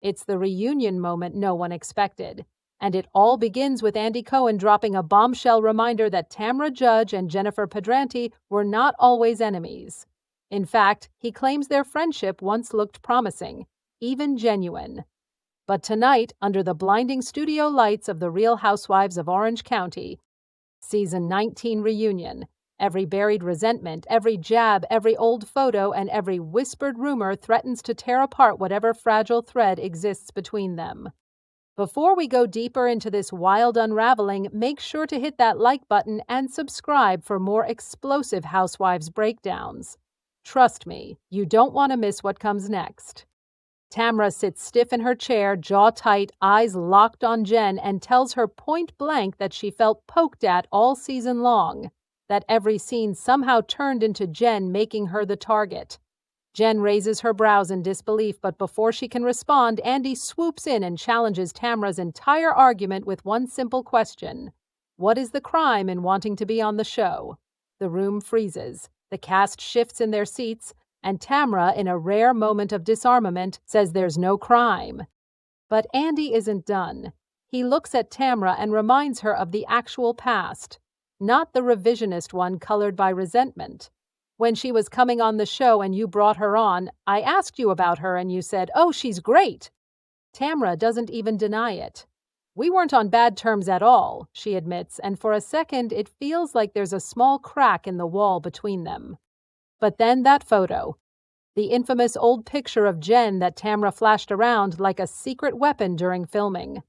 It's the reunion moment no one expected. And it all begins with Andy Cohen dropping a bombshell reminder that Tamra Judge and Jennifer Pedranti were not always enemies. In fact, he claims their friendship once looked promising, even genuine. But tonight, under the blinding studio lights of The Real Housewives of Orange County, Season 19 reunion, every buried resentment, every jab, every old photo, and every whispered rumor threatens to tear apart whatever fragile thread exists between them. Before we go deeper into this wild unraveling, make sure to hit that like button and subscribe for more explosive Housewives breakdowns. Trust me, you don't want to miss what comes next. Tamra sits stiff in her chair, jaw tight, eyes locked on Jen, and tells her point blank that she felt poked at all season long, that every scene somehow turned into Jen making her the target. Jen raises her brows in disbelief, but before she can respond, Andy swoops in and challenges Tamra's entire argument with one simple question. What is the crime in wanting to be on the show? The room freezes. The cast shifts in their seats, and Tamra, in a rare moment of disarmament, says there's no crime. But Andy isn't done. He looks at Tamra and reminds her of the actual past, not the revisionist one colored by resentment. When she was coming on the show and you brought her on, I asked you about her and you said, "Oh, she's great." Tamra doesn't even deny it. We weren't on bad terms at all, she admits, and for a second it feels like there's a small crack in the wall between them. But then that photo, the infamous old picture of Jen that Tamra flashed around like a secret weapon during filming.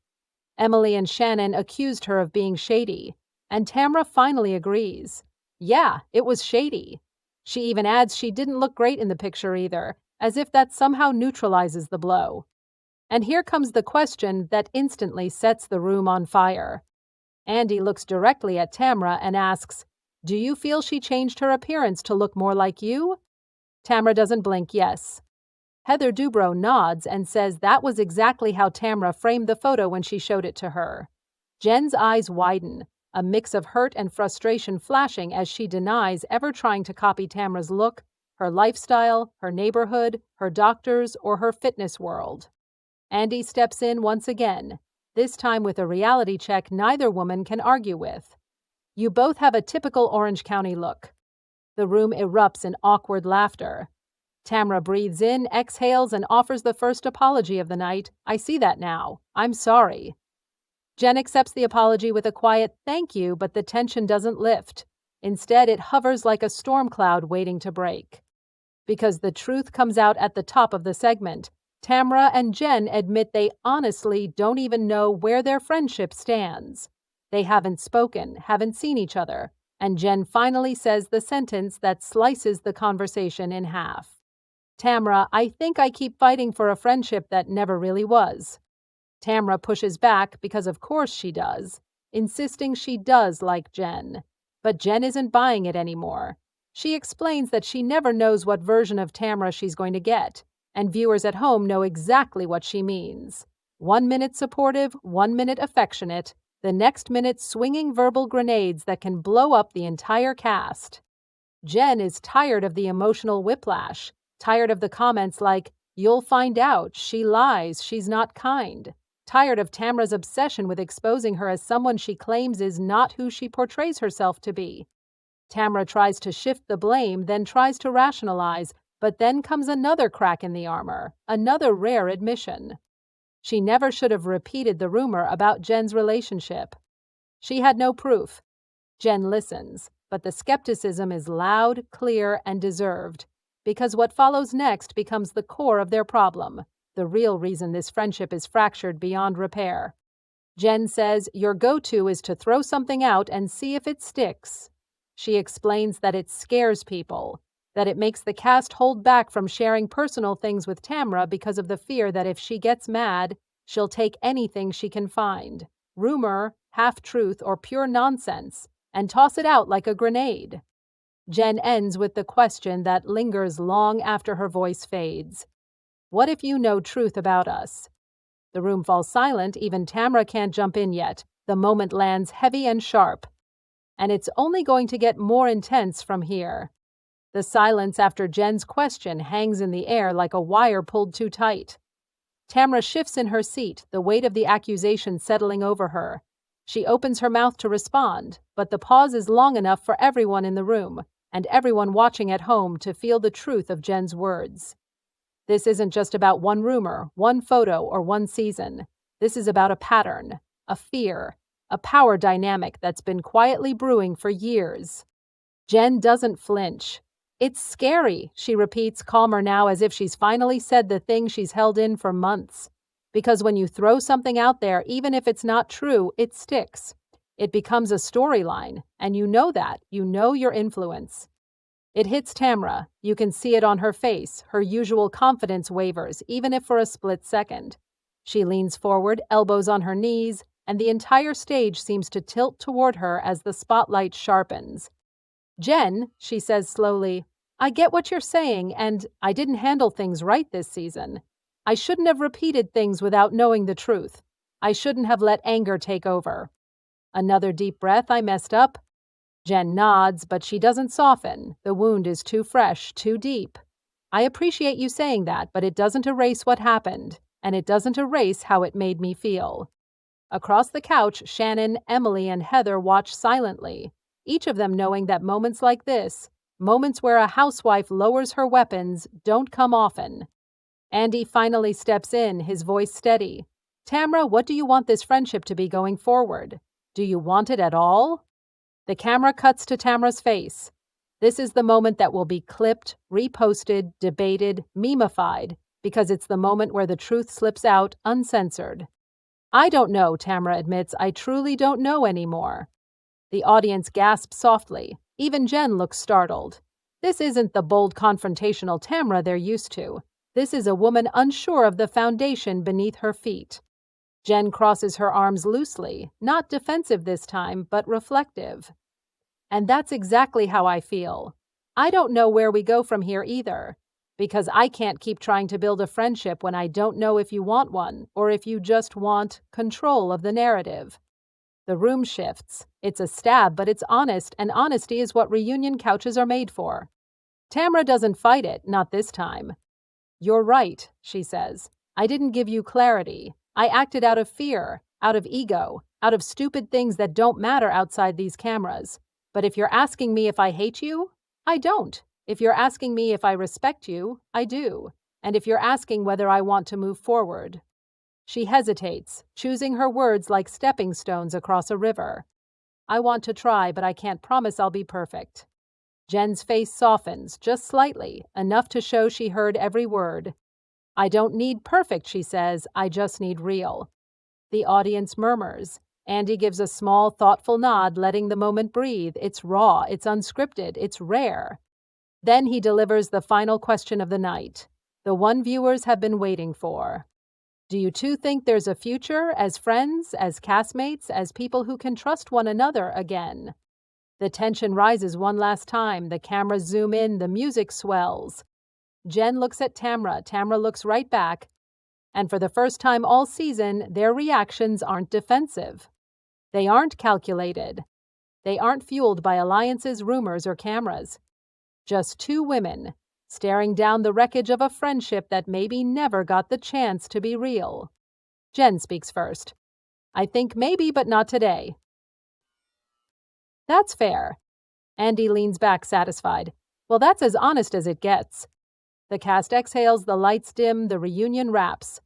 Emily and Shannon accused her of being shady, and Tamra finally agrees. Yeah, it was shady. She even adds she didn't look great in the picture either, as if that somehow neutralizes the blow. And here comes the question that instantly sets the room on fire. Andy looks directly at Tamra and asks, "Do you feel she changed her appearance to look more like you?" Tamra doesn't blink yes. Heather Dubrow nods and says that was exactly how Tamra framed the photo when she showed it to her. Jen's eyes widen, a mix of hurt and frustration flashing as she denies ever trying to copy Tamra's look, her lifestyle, her neighborhood, her doctors, or her fitness world. Andy steps in once again, this time with a reality check neither woman can argue with. You both have a typical Orange County look. The room erupts in awkward laughter. Tamra breathes in, exhales, and offers the first apology of the night. I see that now. I'm sorry. Jen accepts the apology with a quiet thank you, but the tension doesn't lift. Instead, it hovers like a storm cloud waiting to break. Because the truth comes out at the top of the segment, Tamra and Jen admit they honestly don't even know where their friendship stands. They haven't spoken, haven't seen each other, and Jen finally says the sentence that slices the conversation in half. Tamra, I think I keep fighting for a friendship that never really was. Tamra pushes back because of course she does, insisting she does like Jen. But Jen isn't buying it anymore. She explains that she never knows what version of Tamra she's going to get, and viewers at home know exactly what she means. 1 minute supportive, 1 minute affectionate, the next minute swinging verbal grenades that can blow up the entire cast. Jen is tired of the emotional whiplash, tired of the comments like, "You'll find out, she lies, she's not kind." Tired of Tamra's obsession with exposing her as someone she claims is not who she portrays herself to be. Tamra tries to shift the blame, then tries to rationalize, but then comes another crack in the armor, another rare admission. She never should have repeated the rumor about Jen's relationship. She had no proof. Jen listens, but the skepticism is loud, clear, and deserved, because what follows next becomes the core of their problem. The real reason this friendship is fractured beyond repair. Jen says your go-to is to throw something out and see if it sticks. She explains that it scares people, that it makes the cast hold back from sharing personal things with Tamra because of the fear that if she gets mad, she'll take anything she can find, rumor, half-truth, or pure nonsense, and toss it out like a grenade. Jen ends with the question that lingers long after her voice fades. What if you know truth about us? The room falls silent, even Tamra can't jump in yet. The moment lands heavy and sharp. And it's only going to get more intense from here. The silence after Jen's question hangs in the air like a wire pulled too tight. Tamra shifts in her seat, the weight of the accusation settling over her. She opens her mouth to respond, but the pause is long enough for everyone in the room, and everyone watching at home to feel the truth of Jen's words. This isn't just about one rumor, one photo, or one season. This is about a pattern, a fear, a power dynamic that's been quietly brewing for years. Jen doesn't flinch. "It's scary," she repeats, calmer now as if she's finally said the thing she's held in for months. Because when you throw something out there, even if it's not true, it sticks. It becomes a storyline, and you know that. You know your influence. It hits Tamra. You can see it on her face. Her usual confidence wavers, even if for a split second. She leans forward, elbows on her knees, and the entire stage seems to tilt toward her as the spotlight sharpens. "Jen," she says slowly, "I get what you're saying, and I didn't handle things right this season. I shouldn't have repeated things without knowing the truth. I shouldn't have let anger take over." Another deep breath. "I messed up." Jen nods, but she doesn't soften. The wound is too fresh, too deep. "I appreciate you saying that, but it doesn't erase what happened, and it doesn't erase how it made me feel." Across the couch, Shannon, Emily, and Heather watch silently, each of them knowing that moments like this, moments where a housewife lowers her weapons, don't come often. Andy finally steps in, his voice steady. "Tamra, what do you want this friendship to be going forward? Do you want it at all?" The camera cuts to Tamra's face. This is the moment that will be clipped, reposted, debated, memified, because it's the moment where the truth slips out uncensored. "I don't know," Tamra admits. "I truly don't know anymore." The audience gasps softly. Even Jen looks startled. This isn't the bold confrontational Tamra they're used to. This is a woman unsure of the foundation beneath her feet. Jen crosses her arms loosely, not defensive this time, but reflective. "And that's exactly how I feel. I don't know where we go from here either, because I can't keep trying to build a friendship when I don't know if you want one, or if you just want control of the narrative." The room shifts. It's a stab, but it's honest, and honesty is what reunion couches are made for. Tamra doesn't fight it, not this time. "You're right," she says. "I didn't give you clarity. I acted out of fear, out of ego, out of stupid things that don't matter outside these cameras. But if you're asking me if I hate you, I don't. If you're asking me if I respect you, I do. And if you're asking whether I want to move forward." She hesitates, choosing her words like stepping stones across a river. "I want to try, but I can't promise I'll be perfect." Jen's face softens, just slightly, enough to show she heard every word. "I don't need perfect," she says. "I just need real." The audience murmurs. Andy gives a small, thoughtful nod, letting the moment breathe. It's raw, it's unscripted, it's rare. Then he delivers the final question of the night, the one viewers have been waiting for. "Do you two think there's a future, as friends, as castmates, as people who can trust one another again?" The tension rises one last time. The cameras zoom in, the music swells. Jen looks at Tamra. Tamra looks right back. And for the first time all season, their reactions aren't defensive. They aren't calculated. They aren't fueled by alliances, rumors, or cameras. Just two women, staring down the wreckage of a friendship that maybe never got the chance to be real. Jen speaks first. "I think maybe, but not today." "That's fair." Andy leans back, satisfied. "Well, that's as honest as it gets." The cast exhales, the lights dim, the reunion wraps.